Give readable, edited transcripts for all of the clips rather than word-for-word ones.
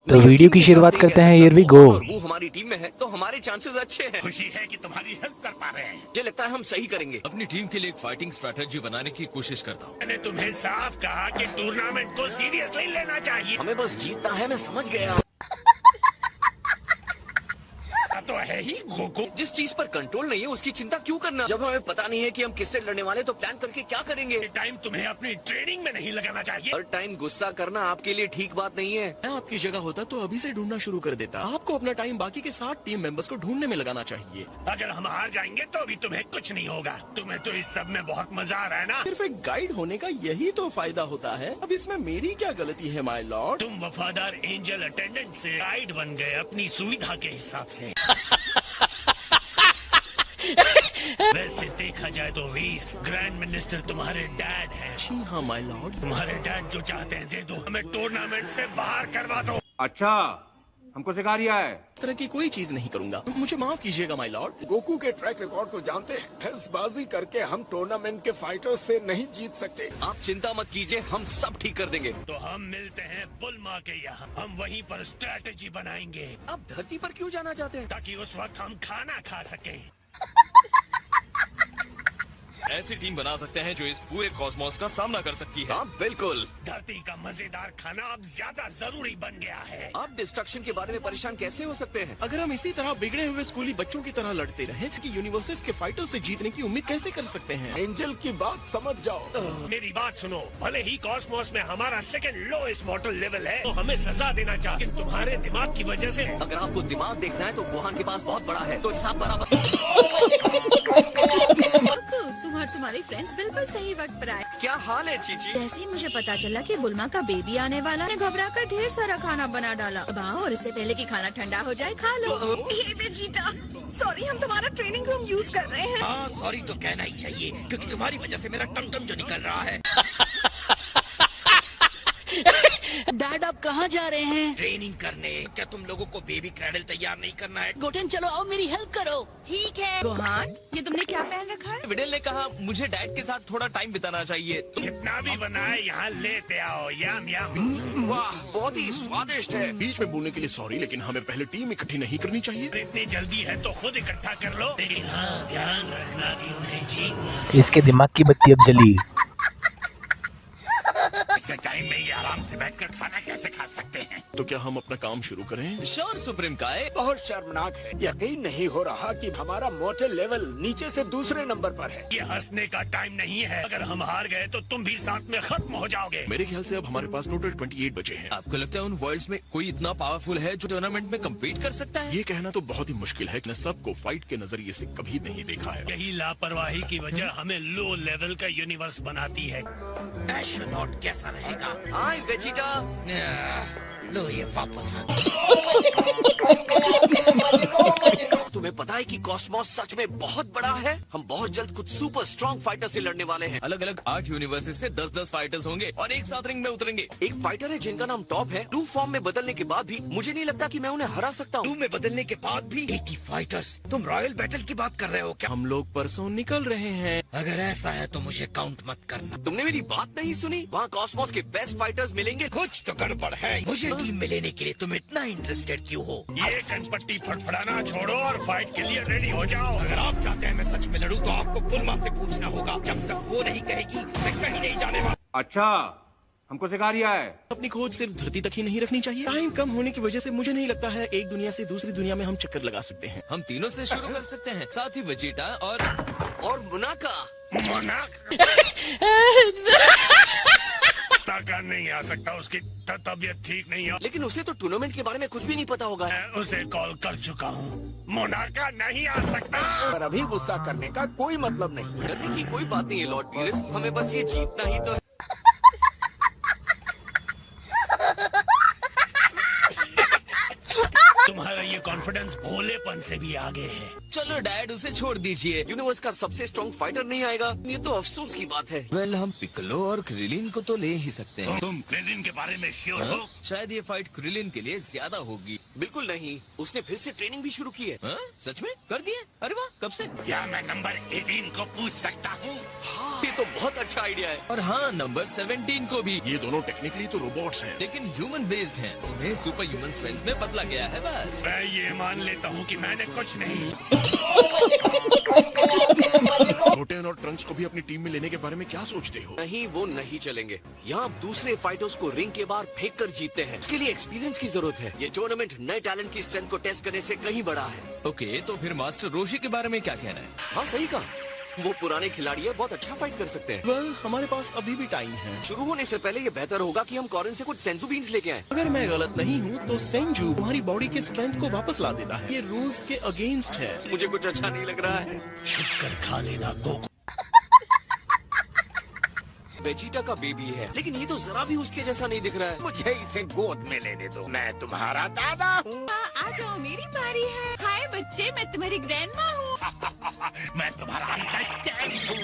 तो वीडियो की शुरुआत करते हैं। Here we go. वो हमारी टीम में है तो हमारे चांसेस अच्छे हैं। खुशी है कि तुम्हारी हेल्प कर पा रहे हैं। मुझे लगता है हम सही करेंगे। अपनी टीम के लिए एक फाइटिंग स्ट्रेटेजी बनाने की कोशिश करता हूँ। मैंने तुम्हें साफ कहा कि टूर्नामेंट को सीरियसली लेना चाहिए। हमें बस जीतना है, मैं समझ गया। तो है ही गोकू। जिस चीज पर कंट्रोल नहीं है उसकी चिंता क्यों करना। जब हमें पता नहीं है कि हम किससे लड़ने वाले तो प्लान करके क्या करेंगे। टाइम तुम्हें अपनी ट्रेनिंग में नहीं लगाना चाहिए। हर टाइम गुस्सा करना आपके लिए ठीक बात नहीं है। मैं आपकी जगह होता तो अभी से ढूंढना शुरू कर देता। आपको अपना टाइम बाकी के 60 टीम मेंबर्स को ढूंढने में लगाना चाहिए। अगर हम हार जाएंगे तो भी तुम्हें कुछ नहीं होगा। तुम्हें तो इस सब में बहुत मजा आ रहा है ना। सिर्फ एक गाइड होने का यही तो फायदा होता है। अब इसमें मेरी क्या गलती है माय लॉर्ड। तुम वफादार एंजल अटेंडेंट से गाइड बन गए अपनी सुविधा के हिसाब से। वैसे देखा जाए तो वीस ग्रैंड मिनिस्टर तुम्हारे डैड हैं। जी हाँ माय लॉर्ड। तुम्हारे डैड जो चाहते हैं दे दो। हमें टूर्नामेंट से बाहर करवा दो। अच्छा, हमको सिखा रिया है। इस तरह की कोई चीज नहीं करूंगा। मुझे माफ कीजिएगा माय लॉर्ड। गोकू के ट्रैक रिकॉर्ड को जानते हैं। हेल्सबाजी करके हम टूर्नामेंट के फाइटर्स से नहीं जीत सकते। आप चिंता मत कीजिए, हम सब ठीक कर देंगे। तो हम मिलते हैं बुलमा के यहाँ। हम वहीं पर स्ट्रेटेजी बनाएंगे। आप धरती पर क्यों जाना चाहते हैं? ताकि उस वक्त हम खाना खा सकें। ऐसी टीम बना सकते हैं जो इस पूरे कॉस्मोस का सामना कर सकती है। हाँ बिल्कुल। धरती का मजेदार खाना अब ज्यादा जरूरी बन गया है। आप डिस्ट्रक्शन के बारे में परेशान कैसे हो सकते हैं? अगर हम इसी तरह बिगड़े हुए स्कूली बच्चों की तरह लड़ते रहे कि यूनिवर्सेस के फाइटर से जीतने की उम्मीद कैसे कर सकते हैं। एंजल की बात समझ जाओ। मेरी बात सुनो। भले ही कॉस्मोस में हमारा सेकंड लोएस्ट मॉर्टल लेवल है तो हमें सजा देना चाहिए। लेकिन तुम्हारे दिमाग की वजह से। अगर आपको दिमाग देखना है तो वुहान के पास बहुत बड़ा है, तो हिसाब बराबर। तुम्हारे फ्रेंड्स बिल्कुल सही वक्त पर आए। क्या हाल है चीची? जैसे ही मुझे पता चला कि बुल्मा का बेबी आने वाला है, घबरा कर ढेर सारा खाना बना डाला। अब आओ और इससे पहले कि खाना ठंडा हो जाए खा लो। हे बेजीटा, सॉरी हम तुम्हारा ट्रेनिंग रूम यूज कर रहे हैं। हाँ सॉरी तो कहना ही चाहिए क्योंकि तुम्हारी वजह से मेरा टमटम जो निकल रहा है। डैड आप कहाँ जा रहे हैं? ट्रेनिंग करने। क्या तुम लोगों को बेबी क्रैडल तैयार नहीं करना है? गोटन चलो आओ मेरी हेल्प करो। ठीक है। गोहान ये तुमने क्या पहन रखा है? विडेल ने कहा मुझे डैड के साथ थोड़ा टाइम बिताना चाहिए। जितना भी बना है यहाँ लेते आओ। यम यम। वाह बहुत ही स्वादिष्ट है। बीच में बोलने के लिए सॉरी, लेकिन हमें पहले टीम इकट्ठी नहीं करनी चाहिए। अगर इतनी जल्दी है तो खुद इकट्ठा कर लो। लेकिन हाँ ध्यान रखना कि उन्हें जीत। इसके दिमाग की बत्ती अब जली। ऐसे टाइम में ये आराम से बैठकर खाना कैसे खा सकते हैं? तो क्या हम अपना काम शुरू करें? श्योर सुप्रीम काय। बहुत शर्मनाक है। यकीन नहीं हो रहा कि हमारा मोटल लेवल नीचे से दूसरे नंबर पर है। ये हंसने का टाइम नहीं है। अगर हम हार गए तो तुम भी साथ में खत्म हो जाओगे। मेरे ख्याल से अब हमारे पास टोटल 28 बचे हैं। आपको लगता है उन वर्ल्ड्स में कोई इतना पावरफुल है जो टूर्नामेंट में कम्पीट कर सकता है? ये कहना तो बहुत ही मुश्किल है। मैं सबको फाइट के नजरिए से कभी नहीं देखा है। यही लापरवाही की वजह हमें लो लेवल का यूनिवर्स बनाती है। एस्ट्रोनॉट कैसा रहेगा? हाय वेजिटा। लो ये वापस आ। तुम्हें पता है कि कॉस्मोस सच में बहुत बड़ा है? हम बहुत जल्द कुछ सुपर स्ट्रॉन्ग फाइटर से लड़ने वाले हैं। अलग अलग 8 यूनिवर्सेस से 10-10 फाइटर्स होंगे और एक साथ रिंग में उतरेंगे। एक फाइटर है जिनका नाम टॉप है। 2 फॉर्म में बदलने के बाद भी मुझे नहीं लगता कि मैं उन्हें हरा सकता हूँ। 2 में बदलने के बाद भी 80 फाइटर्स। तुम रॉयल बैटल की बात कर रहे हो क्या? हम लोग परसों निकल रहे हैं। अगर ऐसा है तो मुझे काउंट मत करना। तुमने मेरी बात नहीं सुनी? वहाँ कॉस्मोस के बेस्ट फाइटर्स मिलेंगे। कुछ तो गड़बड़ है। मुझे टीम में लेने के लिए तुम इतना इंटरेस्टेड क्यों हो? ये कनपट्टी फटफड़ाना छोड़ो और फाइट के लिए रेडी हो जाओ। अगर आप चाहते हैं मैं सच में लड़ूं तो आपको बुल्मा से पूछना होगा। जब तक वो नहीं कहेगी मैं कहीं नहीं जाने वाला। अच्छा, हमको सिखा रिया है। अपनी खोज सिर्फ धरती तक ही नहीं रखनी चाहिए। टाइम कम होने की वजह से मुझे नहीं लगता है एक दुनिया से दूसरी दुनिया में हम चक्कर लगा सकते हैं। हम तीनों से शुरू कर सकते हैं, साथ ही वेजिटा और मुनाका। ताका नहीं आ सकता। उसकी तबीयत ठीक नहीं है। लेकिन उसे तो टूर्नामेंट के बारे में कुछ भी नहीं पता होगा। मैं उसे कॉल कर चुका हूँ। मोनाका नहीं आ सकता। पर अभी गुस्सा करने का कोई मतलब नहीं। डरने की कोई बात नहीं है लॉर्ड पीरिस, हमें बस ये जीतना ही तो है। तुम्हारा ये कॉन्फिडेंस भोलेपन से भी आगे है। चलो डैड, उसे छोड़ दीजिए। यूनिवर्स का सबसे स्ट्रॉन्ग फाइटर नहीं आएगा, ये तो अफसोस की बात है। वेल, हम पिकलो और क्रिलिन को तो ले ही सकते हैं। तुम क्रेडिन के बारे में श्योर हो? शायद ये फाइट क्रिलिन के लिए ज्यादा होगी। बिल्कुल नहीं, उसने फिर से ट्रेनिंग भी शुरू की है। हाँ? सच में कर दिए? अरे वाह, कब से? क्या मैं नंबर 18 को पूछ सकता हूँ? ये तो बहुत अच्छा आइडिया है। और हाँ, नंबर 17 को भी। ये दोनों टेक्निकली तो रोबोट्स हैं। लेकिन ह्यूमन बेस्ड हैं। उन्हें सुपर ह्यूमन स्ट्रेंथ में बदला गया है बस। मैं ये मान लेता हूँ कि मैंने कुछ नहीं। नोटेन और ट्रंक्स को भी अपनी टीम में लेने के बारे में क्या सोचते हो? नहीं, वो नहीं चलेंगे। यहाँ आप दूसरे फाइटर्स को रिंग के बाहर फेंक कर जीतते हैं। इसके लिए एक्सपीरियंस की जरूरत है। ये टूर्नामेंट नए टैलेंट की स्ट्रेंथ को टेस्ट करने से कहीं बड़ा है। ओके, तो फिर मास्टर रोशी के बारे में क्या कहना है? हाँ, सही कहा। वो पुराने खिलाड़ी है, बहुत अच्छा फाइट कर सकते हैं। वेल, हमारे पास अभी भी टाइम है। शुरू होने से पहले ये बेहतर होगा कि हम कॉरिन से कुछ सेंसू बीन्स लेके आए। अगर मैं गलत नहीं हूँ तो सेंजू तुम्हारी बॉडी के स्ट्रेंथ को वापस ला देता है। ये रूल्स के अगेंस्ट है। मुझे कुछ अच्छा नहीं लग रहा है। छुप कर खा लेना तो। वेजिटा का बेबी है, लेकिन ये तो जरा भी उसके जैसा नहीं दिख रहा है। मुझे इसे गोद में लेने दो, मैं तुम्हारा दादा हूँ। आ जाओ, मेरी बारी है। हाय बच्चे, मैं तुम्हारी ग्रैंडमा हूँ। मैं तुम्हारा अंकल डैड हूँ।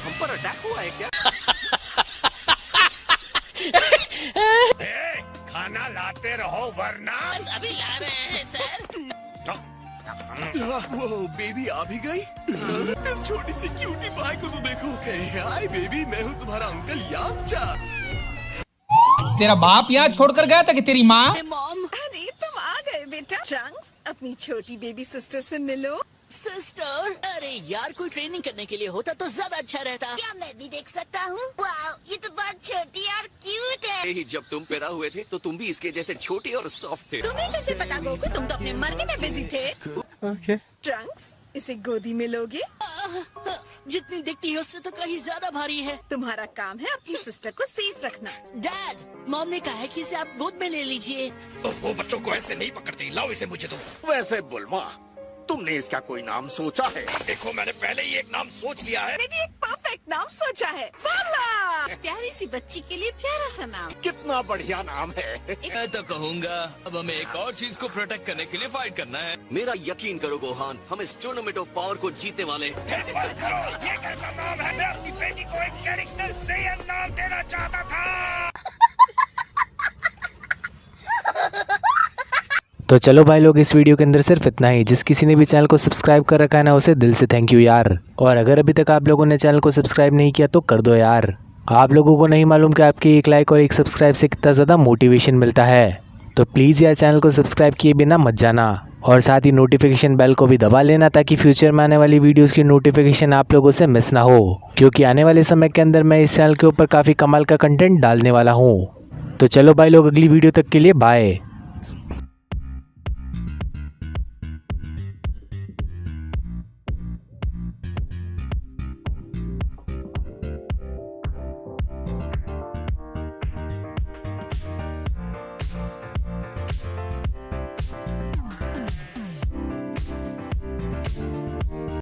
हम पर अटैक हुआ है क्या? खाना लाते रहो वरना। अभी ला रहे हैं सर। वो बेबी आ भी गई। इस छोटी सी क्यूटी पाई को तो देखो। हाय बेबी, मैं हूँ तुम्हारा अंकल यामचा। तेरा बाप यहाँ छोड़कर गया था कि तेरी माँ? मॉम, अरे तुम आ गए बेटा। ट्रंक्स, अपनी छोटी बेबी सिस्टर से मिलो। सिस्टर, अरे यार, कोई ट्रेनिंग करने के लिए होता तो ज्यादा अच्छा रहता। क्या मैं भी देख सकता हूँ? वाओ, ये तो बहुत छोटी और क्यूट है। यही, जब तुम पैदा हुए थे तो तुम भी इसके जैसे छोटे और सॉफ्ट थे। तुम्हें कैसे पता गोकू? तुम तो अपने मरने में बिजी थे। ट्रंक्स, इसे गोदी में लोगे? जितनी दिखती है उससे तो कहीं ज्यादा भारी है। तुम्हारा काम है अपनी सिस्टर को सेफ रखना। डैड, मॉम ने कहा है कि इसे आप गोद में ले लीजिए। वो बच्चों को ऐसे नहीं पकड़ती। लाओ इसे मुझे दो। वैसे बुल्मा, तुमने इसका कोई नाम सोचा है? देखो, मैंने पहले ही एक नाम सोच लिया है। मैंने भी एक परफेक्ट नाम सोचा है। बोला, प्यारी सी बच्ची के लिए प्यारा सा नाम। कितना बढ़िया नाम है। मैं तो कहूँगा अब हमें एक और चीज को प्रोटेक्ट करने के लिए फाइट करना है। मेरा यकीन करो गोहान, हम इस टूर्नामेंट ऑफ पावर को जीतने वाले हैं। बस करो, ये कैसा नाम है? मैं अपनी बेटी को एक ट्रेडिशनल सेयन नाम देना चाहता था। तो चलो भाई लोग, इस वीडियो के अंदर सिर्फ इतना ही। जिस किसी ने भी चैनल को सब्सक्राइब कर रखा है ना, उसे दिल से थैंक यू यार। और अगर अभी तक आप लोगों ने चैनल को सब्सक्राइब नहीं किया तो कर दो यार। आप लोगों को नहीं मालूम कि आपकी एक लाइक और एक सब्सक्राइब से कितना ज़्यादा मोटिवेशन मिलता है। तो प्लीज़ यार, चैनल को सब्सक्राइब किए बिना मत जाना। और साथ ही नोटिफिकेशन बेल को भी दबा लेना, ताकि फ्यूचर में आने वाली वीडियोज़ की नोटिफिकेशन आप लोगों से मिस ना हो। क्योंकि आने वाले समय के अंदर मैं इस चैनल के ऊपर काफ़ी कमाल का कंटेंट डालने वाला हूँ। तो चलो भाई लोग, अगली वीडियो तक के लिए बाय।